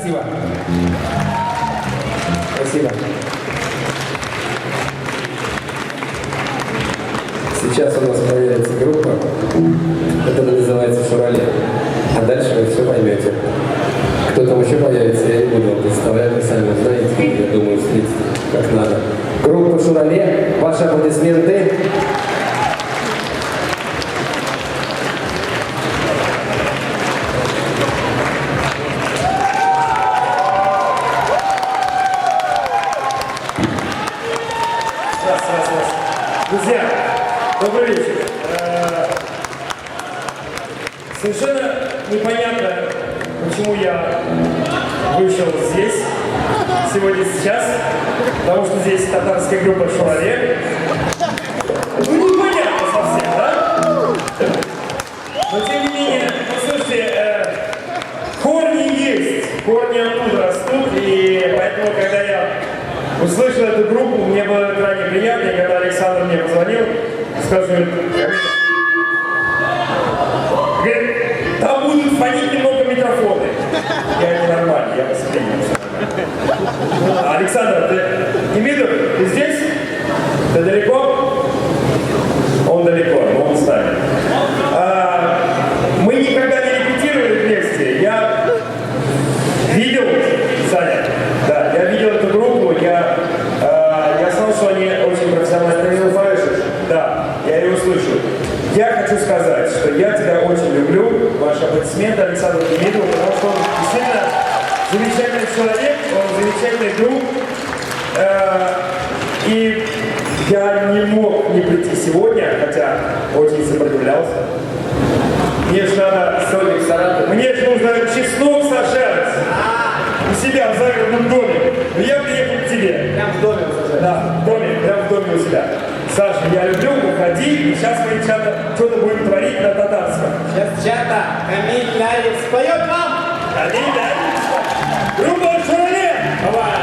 Спасибо. Спасибо. Сейчас у нас появится группа, которая называется «Шурале». А дальше вы все поймете. Кто там еще появится, я не буду вам представлять, вы сами узнаете, я думаю, встретите как надо. Группа «Шурале», ваши аплодисменты. Друзья, добрый вечер. Совершенно непонятно, почему я вышел здесь, сегодня, сейчас, потому что здесь татарская группа «Шурале». Ну, непонятно совсем, да? Но, тем не менее, послушайте, корни есть, корни оттуда растут, и поэтому, когда я услышал эту группу, мне было крайне приятно, и когда Александр мне позвонил, сказал, говорит, там будут фонить немного микрофоны. Я ненормальный, я воспринимался. Александр, ты Демидов, ты здесь? Ты далеко? Он далеко, но он с нами. Мы никогда не репетировали вместе. Я видел, Саня, да, я видел эту группу, я знал, что они очень профессиональные. Да, я ее услышал. Я хочу сказать, что я тебя очень люблю. Ваши аплодисменты Александру Демидову, потому что он действительно замечательный человек, он замечательный друг. И я не мог не прийти сегодня, хотя очень сопротивлялся. Мне же надо столик Саратов. Мне же нужно чеснок сажать у себя в загородном доме. Но я приехал к тебе. Прям в доме уже. Да, в доме, прям в доме у себя. Саша, я люблю, уходи, и сейчас мы что-то будем творить на татарском. Сейчас чата Камиль Лаев споет вам. Камиль Лаев. Группа «Шурале». Давай.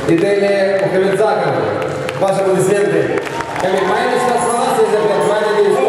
Идея Мухаммедзаком. Ваши аплодисменты. Камиль, моя мечта сбылась, я запрет, моя надеюсь.